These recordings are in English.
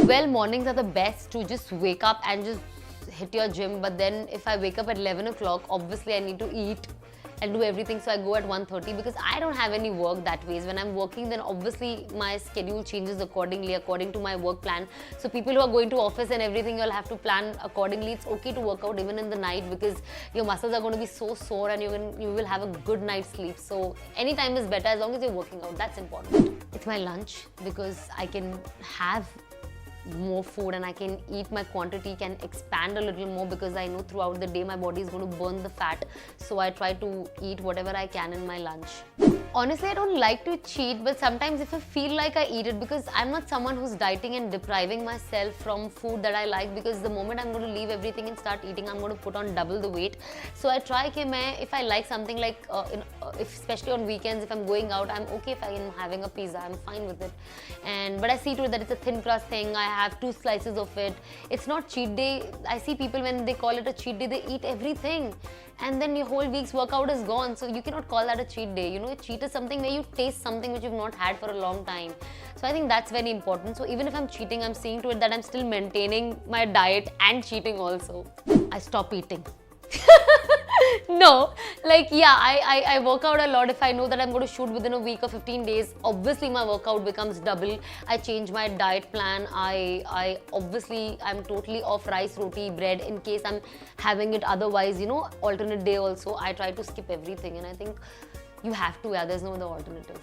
Well, mornings are the best to just wake up and just hit your gym. But then if I wake up at 11 o'clock, obviously I need to eat and do everything. So I go at 1:30 because I don't have any work that ways. When I'm working, then obviously my schedule changes accordingly, according to my work plan. So people who are going to office and everything, you'll have to plan accordingly. It's okay to work out even in the night because your muscles are going to be so sore and you will have a good night's sleep. So any time is better as long as you're working out. That's important. It's my lunch because I can have more food and I can eat, my quantity can expand a little more because I know throughout the day my body is going to burn the fat. So I try to eat whatever I can in my lunch. Honestly, I don't like to cheat, but sometimes if I feel like I eat it, because I'm not someone who's dieting and depriving myself from food that I like, because the moment I'm going to leave everything and start eating, I'm going to put on double the weight. So I try if I like something like, especially on weekends, if I'm going out, I'm okay if I'm having a pizza, I'm fine with it. But I see to it that it's a thin crust thing, I have 2 slices of it. It's not cheat day. I see people when they call it a cheat day, they eat everything. And then your whole week's workout is gone. So you cannot call that a cheat day. You know, a cheat is something where you taste something which you've not had for a long time. So I think that's very important. So even if I'm cheating, I'm seeing to it that I'm still maintaining my diet and cheating also. I stop eating. No, like yeah, I work out a lot. If I know that I'm going to shoot within a week or 15 days, obviously my workout becomes double. I change my diet plan. I'm totally off rice, roti, bread in case I'm having it otherwise, you know, alternate day also. I try to skip everything and I think you have to, yeah, there's no other alternative.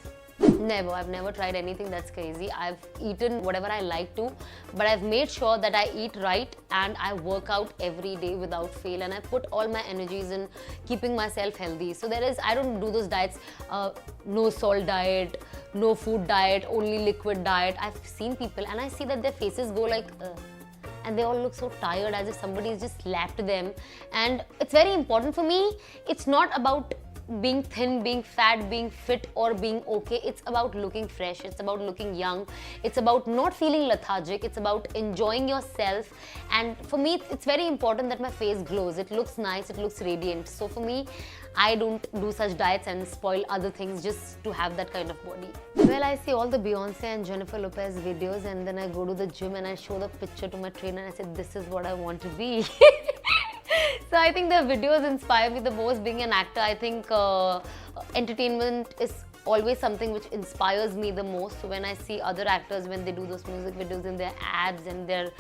Never. I've never tried anything that's crazy. I've eaten whatever I like to, but I've made sure that I eat right and I work out every day without fail, and I put all my energies in keeping myself healthy. So I don't do those diets, no salt diet, no food diet, only liquid diet. I've seen people and I see that their faces go like, and they all look so tired as if somebody's just slapped them. And it's very important for me. It's not about being thin, being fat, being fit or being okay. It's about looking fresh. It's about looking young. It's about not feeling lethargic. It's about enjoying yourself. And for me, it's very important that my face glows. It looks nice. It looks radiant. So for me, I don't do such diets and spoil other things just to have that kind of body. Well, I see all the Beyonce and Jennifer Lopez videos and then I go to the gym and I show the picture to my trainer and I said, this is what I want to be. So I think the videos inspire me the most. Being an actor, I think entertainment is always something which inspires me the most. So when I see other actors, when they do those music videos and their abs and their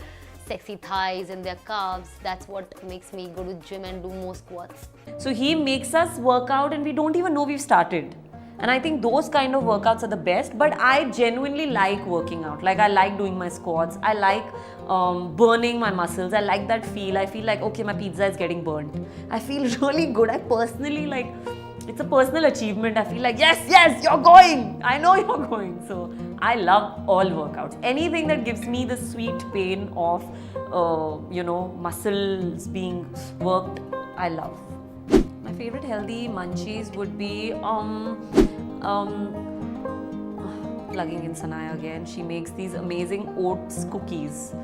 sexy thighs and their calves, that's what makes me go to gym and do more squats. So he makes us work out and we don't even know we've started. And I think those kind of workouts are the best, but I genuinely like working out. Like I like doing my squats, I like burning my muscles, I like that feel. I feel like, okay, my pizza is getting burnt. I feel really good. I personally like, it's a personal achievement. I feel like, yes, you're going. I know you're going. So I love all workouts. Anything that gives me the sweet pain of, muscles being worked, I love. My favorite healthy munchies would be plugging in Sanaya again. She makes these amazing oats cookies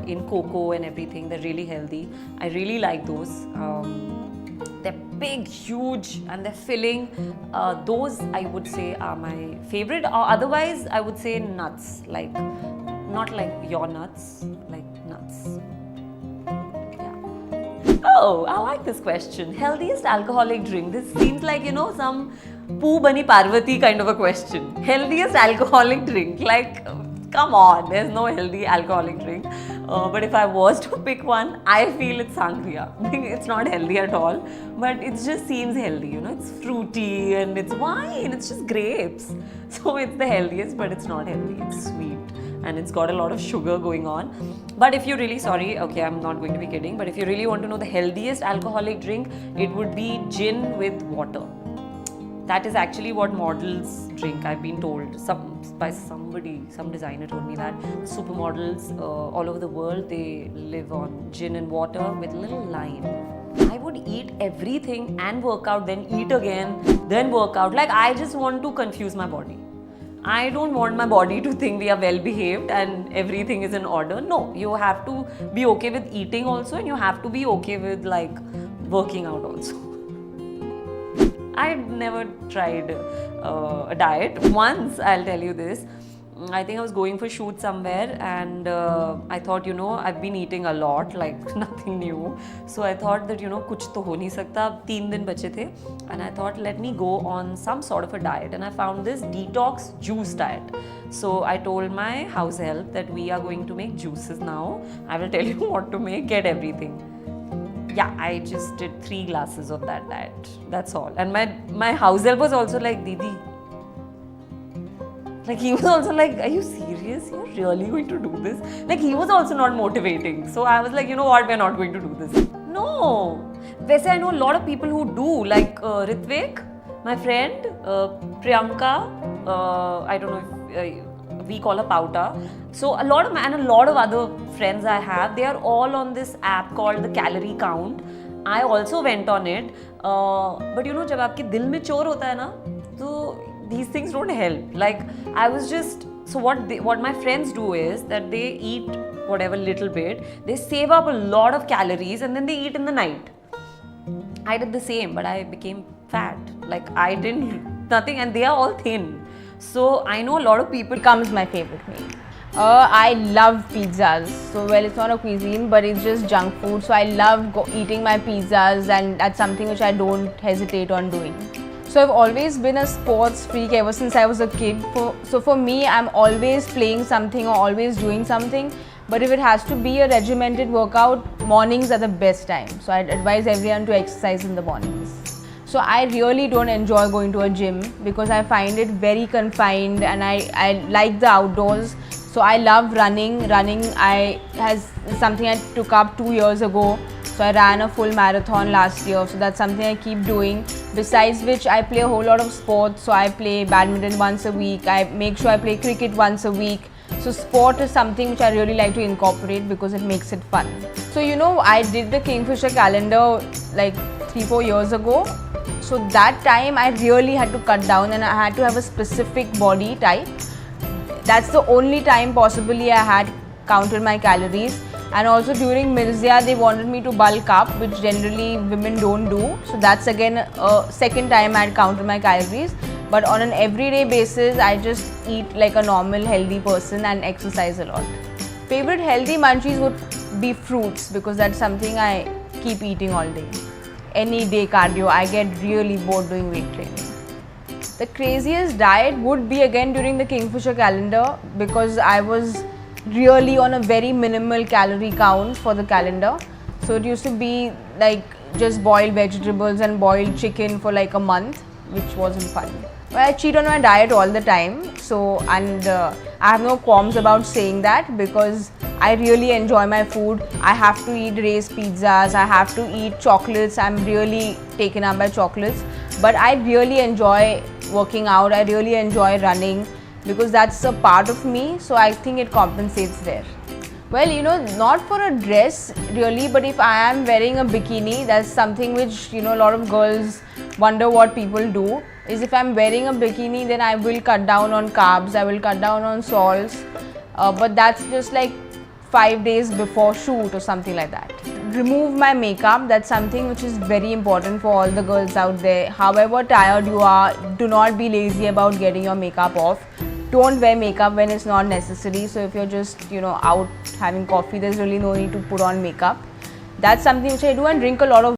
in cocoa and everything. They're really healthy. I really like those. They're big, huge, and they're filling. Those I would say are my favorite. Otherwise, I would say nuts, like not like your nuts, like nuts. Oh, I like this question. Healthiest alcoholic drink. This seems like, some Poo Bani Parvati kind of a question. Healthiest alcoholic drink. Like, come on, there's no healthy alcoholic drink. But if I was to pick one, I feel it's sangria. It's not healthy at all, but it just seems healthy, It's fruity and it's wine. It's just grapes. So it's the healthiest, but it's not healthy. It's sweet. And it's got a lot of sugar going on. But if you're really sorry, okay, I'm not going to be kidding, but if you really want to know the healthiest alcoholic drink, it would be gin with water. That is actually what models drink, I've been told. Some designer told me that supermodels all over the world, they live on gin and water with a little lime. I would eat everything and work out, then eat again, then work out. Like, I just want to confuse my body. I don't want my body to think we are well behaved and everything is in order. No, you have to be okay with eating also, and you have to be okay with like working out also. I've never tried a diet. Once, I'll tell you this, I think I was going for shoot somewhere, and I thought, you know, I've been eating a lot, like nothing new. So I thought that, you know, कुछ तो हो नहीं सकता. अब 3 दिन बचे थे, and I thought, let me go on some sort of a diet, and I found this detox juice diet. So I told my house help that we are going to make juices now. I will tell you what to make, get everything. Yeah, I just did 3 glasses of that diet. That's all. And my house help was also like, Didi. Like, he was also like, are you serious? You're really going to do this? Like, he was also not motivating. So I was like, you know what, we're not going to do this. No. Vese, I know a lot of people who do, like Ritvik, my friend, Priyanka, I don't know if we call her Pauta. So a lot of other friends I have, they are all on this app called the Calorie Count. I also went on it. But you know, जब आपके दिल में चोर होता है ना, तो these things don't help. Like, I was just, so what my friends do is that they eat whatever little bit, they save up a lot of calories and then they eat in the night. I did the same, but I became fat. Like, I didn't, nothing, and they are all thin. So I know a lot of people. Becomes my favorite meal. I love pizzas. So, well, it's not a cuisine, but it's just junk food. So I love eating my pizzas, and that's something which I don't hesitate on doing. So I've always been a sports freak ever since I was a kid. So for me, I'm always playing something or always doing something. But if it has to be a regimented workout, mornings are the best time. So I'd advise everyone to exercise in the mornings. So I really don't enjoy going to a gym because I find it very confined, and I like the outdoors. So I love running. Running has something I took up 2 years ago. So I ran a full marathon last year. So that's something I keep doing. Besides which, I play a whole lot of sports. So I play badminton once a week. I make sure I play cricket once a week. So sport is something which I really like to incorporate because it makes it fun. So you know, I did the Kingfisher calendar like 3-4 years ago. So that time I really had to cut down and I had to have a specific body type. That's the only time possibly I had counted my calories. And also during Mirzya, they wanted me to bulk up, which generally women don't do. So that's again a second time I had counted my calories. But on an everyday basis, I just eat like a normal healthy person and exercise a lot. Favorite healthy munchies would be fruits because that's something I keep eating all day. Any day cardio, I get really bored doing weight training. The craziest diet would be again during the Kingfisher calendar because I was really on a very minimal calorie count for the calendar. So it used to be like just boiled vegetables and boiled chicken for like a month, which wasn't fun. Well, I cheat on my diet all the time. So, and I have no qualms about saying that because I really enjoy my food. I have to eat raised pizzas, I have to eat chocolates. I'm really taken up by chocolates. But I really enjoy working out, I really enjoy running because that's a part of me. So I think it compensates there. Well, you know, not for a dress really, but if I am wearing a bikini, that's something which, you know, a lot of girls wonder what people do. Is if I'm wearing a bikini, then I will cut down on carbs, I will cut down on salts. But that's just like 5 days before shoot or something like that. Remove my makeup, that's something which is very important for all the girls out there. However tired you are, do not be lazy about getting your makeup off. Don't wear makeup when it's not necessary. So if you're just, you know, out having coffee, there's really no need to put on makeup. That's something which I do, and drink a lot of